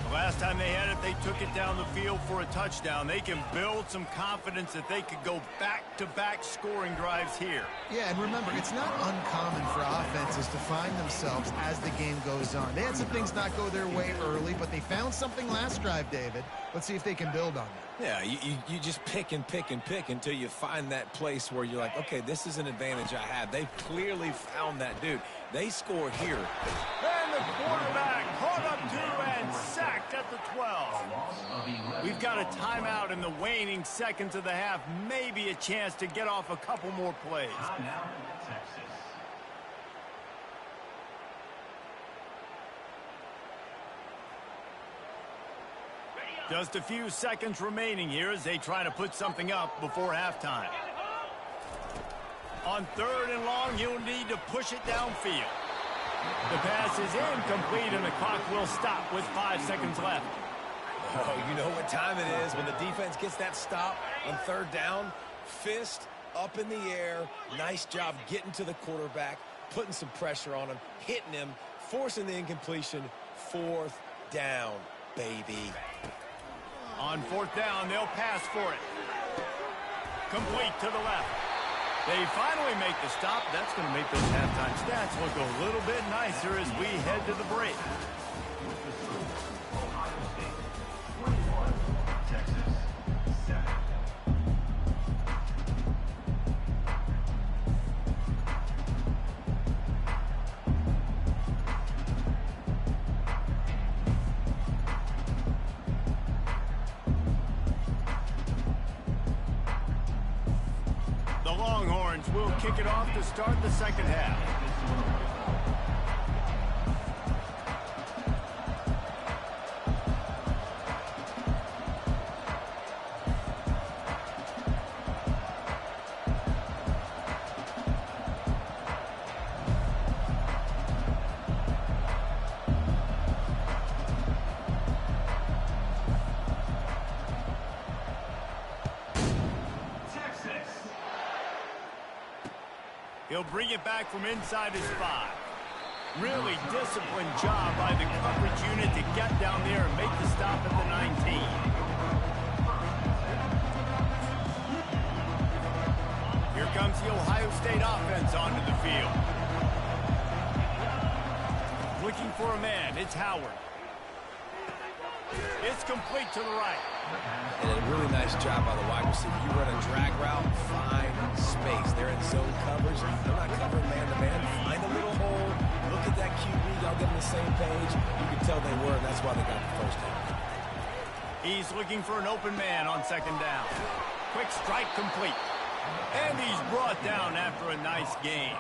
The last time they had it, they took it down the field for a touchdown. They can build some confidence that they could go back-to-back scoring drives here. Yeah, and remember, it's not uncommon for offenses to find themselves as the game goes on. They had some things not go their way early, but they found something last drive, David. Let's see if they can build on that. Yeah, you just pick and pick and pick until you find that place where you're like, okay, this is an advantage I have. They've clearly found that, dude. They score here. And the quarterback caught up to and sacked at the 12. We've got a timeout in the waning seconds of the half. Maybe a chance to get off a couple more plays. Now, Texas. Just a few seconds remaining here as they try to put something up before halftime. On 3rd and long, he'll need to push it downfield. The pass is incomplete, and the clock will stop with 5 seconds left. Oh, you know what time it is when the defense gets that stop on third down. Fist up in the air. Nice job getting to the quarterback, putting some pressure on him, hitting him, forcing the incompletion. Fourth down, baby. On fourth down, they'll pass for it. Complete to the left. They finally make the stop. That's going to make those halftime stats look a little bit nicer as we head to the break. Ohio State 21, Texas 7. The Longhorns will kick it off to start the second half. He'll bring it back from inside his 5. Really disciplined job by the coverage unit to get down there and make the stop at the 19. Here comes the Ohio State offense onto the field. Looking for a man, it's Howard. It's complete to the right. And a really nice job by the wide receiver. You run a drag route, find space. They're in zone coverage. They're not covering man-to-man. Find a little hole. Look at that QB. Y'all get on the same page. You can tell they were, and that's why they got the first down. He's looking for an open man on second down. Quick strike complete. And he's brought down after a nice gain.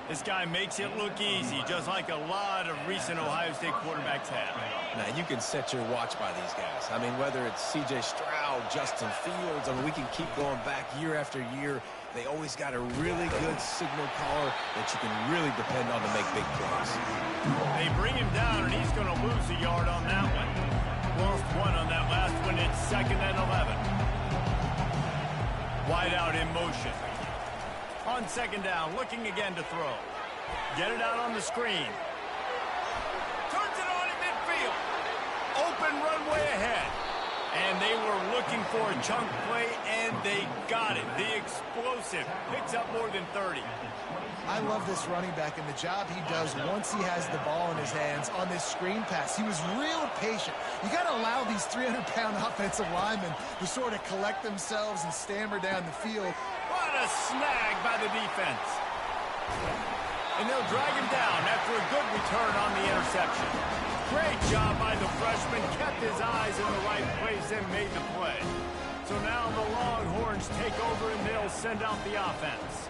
This guy makes it look easy, just like a lot of recent Ohio State quarterbacks have. Man, you can set your watch by these guys. I mean, whether it's C.J. Stroud, Justin Fields, I mean, we can keep going back year after year. They always got a really good signal caller that you can really depend on to make big plays. They bring him down, and he's going to lose a yard on that one. Lost one on that last one. It's 2nd and 11. Wide out in motion. On second down, looking again to throw. Get it out on the screen. Turns it on in midfield. Open runway ahead. And they were looking for a chunk play, and they got it. The explosive picks up more than 30. I love this running back and the job he does once he has the ball in his hands on this screen pass. He was real patient. You got to allow these 300-pound offensive linemen to sort of collect themselves and stammer down the field. What a snag by the defense. And they'll drag him down after a good return on the interception. Great job by the freshman. Kept his eyes in the right place and made the play. So now the Longhorns take over and they'll send out the offense.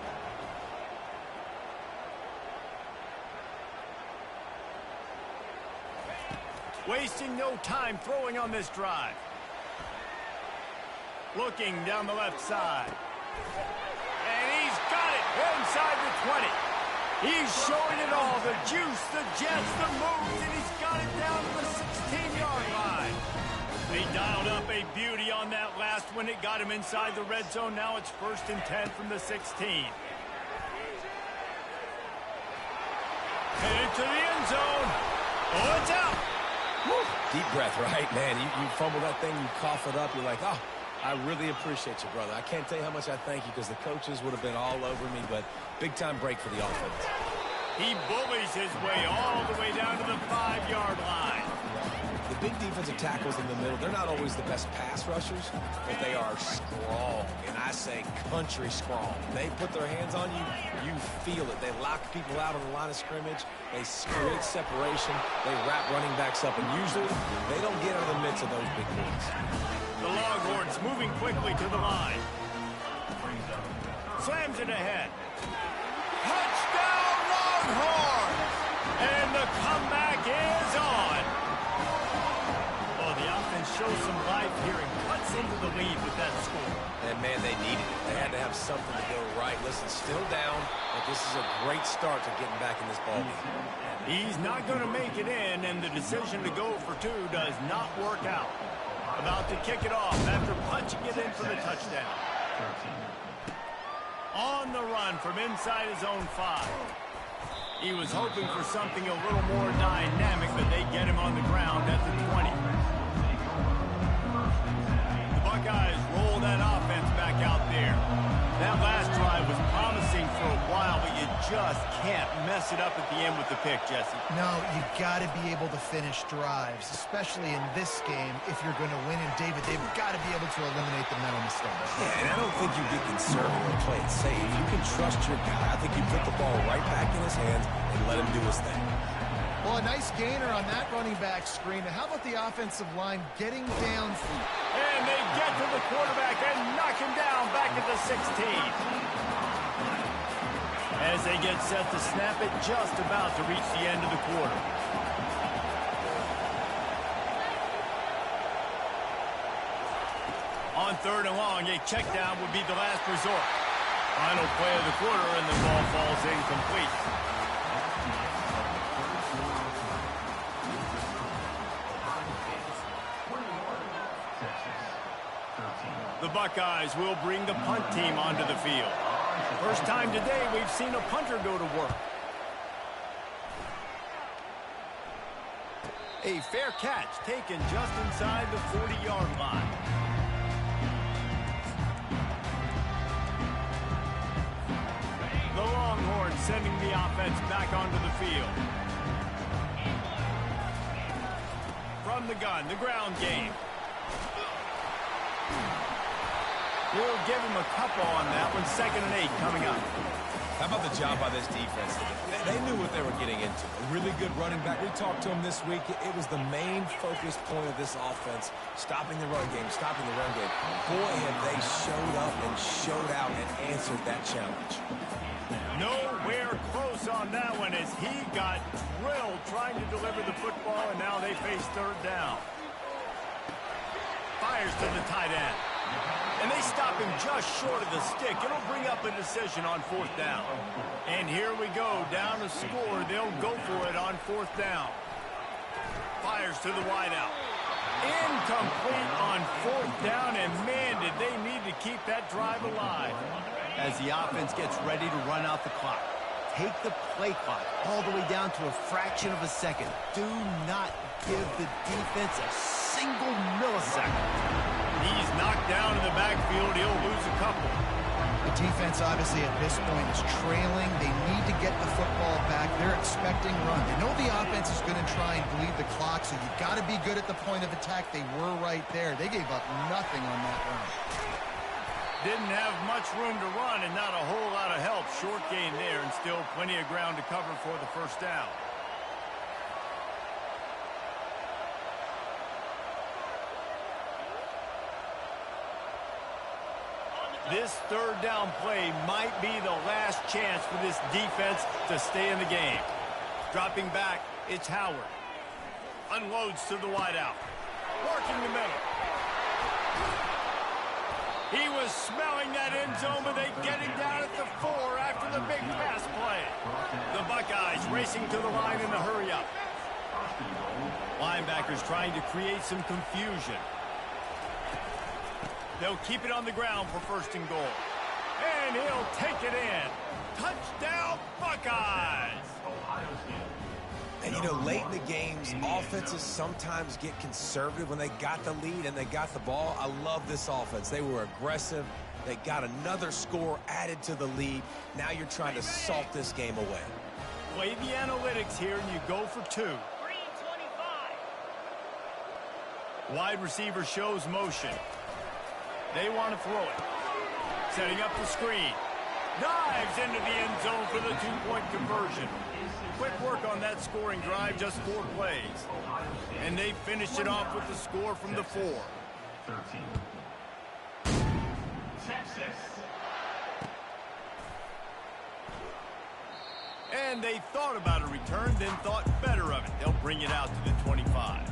Wasting no time throwing on this drive. Looking down the left side. And he's got it inside the 20. He's showing it all. The juice, the jets, the moves, and he's got it down to the 16-yard line. They dialed up a beauty on that last one. It got him inside the red zone. Now it's 1st and 10 from the 16. Headed to the end zone. Oh, it's out. Woo. Deep breath, right? Man, you fumble that thing, you cough it up, you're like, oh, I really appreciate you, brother. I can't tell you how much I thank you because the coaches would have been all over me, but big-time break for the offense. He bullies his way all the way down to the 5-yard line. The big defensive tackles in the middle, they're not always the best pass rushers, but they are strong, and I say country strong. They put their hands on you, you feel it. They lock people out on the line of scrimmage. They create separation. They wrap running backs up, and usually they don't get in the midst of those big boys. The Longhorns moving quickly to the line. Slams it ahead. Touchdown Longhorns! And the comeback is on. Oh, the offense shows some life here and cuts into the lead with that score. And, man, they needed it. They had to have something to go right. Listen, still down, but this is a great start to getting back in this ballgame. He's not going to make it in, and the decision to go for two does not work out. About to kick it off after punching it in for the touchdown. On the run from inside his own 5. He was hoping for something a little more dynamic, but they get him on the ground at the 20. The Buckeyes roll that offense back out there. That last drive was promising for a while, but you just can't mess it up at the end with the pick, Jesse. No, you got to be able to finish drives, especially in this game. If you're going to win, and David, they've got to be able to eliminate the mental mistakes. Yeah, and I don't think you get conservative and play it safe. You can trust your guy. I think you put the ball right back in his hands and let him do his thing. Well, a nice gainer on that running back screen. And how about the offensive line getting downfield? And they get to the quarterback and knock him down back at the 16. As they get set to snap it, just about to reach the end of the quarter. On 3rd and long, a check down would be the last resort. Final play of the quarter, and the ball falls incomplete. The Buckeyes will bring the punt team onto the field. First time today we've seen a punter go to work. A fair catch taken just inside the 40-yard line. The Longhorns sending the offense back onto the field. From the gun, the ground game. We'll give him a couple on that one. 2nd and 8 coming up. How about the job by this defense? They knew what they were getting into. A really good running back. We talked to him this week. It was the main focus point of this offense, stopping the run game, stopping the run game. Boy, have they showed up and showed out and answered that challenge. Nowhere close on that one as he got drilled trying to deliver the football, and now they face 3rd down. Fires to the tight end. And they stop him just short of the stick. It'll bring up a decision on 4th down. And here we go, down to score. They'll go for it on 4th down. Fires to the wideout. Incomplete on 4th down, and man, did they need to keep that drive alive. As the offense gets ready to run out the clock. Take the play clock all the way down to a fraction of a second. Do not give the defense a single millisecond. He's knocked down in the backfield. He'll lose a couple. The defense, obviously, at this point is trailing. They need to get the football back. They're expecting run. They know the offense is going to try and bleed the clock, so you've got to be good at the point of attack. They were right there. They gave up nothing on that run. Didn't have much room to run and not a whole lot of help. Short gain there and still plenty of ground to cover for the 1st down. This 3rd down play might be the last chance for this defense to stay in the game. Dropping back, it's Howard. Unloads to the wideout. Working the middle. He was smelling that end zone, but they get him down at the 4 after the big pass play. The Buckeyes racing to the line in a hurry-up. Linebackers trying to create some confusion. They'll keep it on the ground for 1st and goal. And he'll take it in. Touchdown, Buckeyes! And, you know, late in the games, offenses sometimes get conservative when they got the lead and they got the ball. I love this offense. They were aggressive. They got another score added to the lead. Now you're trying to salt this game away. Play the analytics here, and you go for 2. 3:25. Wide receiver shows motion. They want to throw it. Setting up the screen. Dives into the end zone for the 2-point conversion. Quick work on that scoring drive, just 4 plays. And they finished it off with the score from the 4. 13. Texas. And they thought about a return, then thought better of it. They'll bring it out to the 25.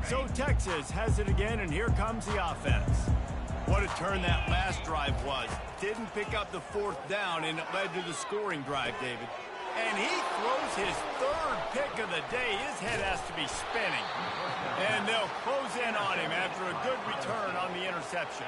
So Texas has it again, and here comes the offense. What a turn that last drive was. Didn't pick up the fourth down, and it led to the scoring drive, David. And he throws his third pick of the day. His head has to be spinning. And they'll close in on him after a good return on the interception.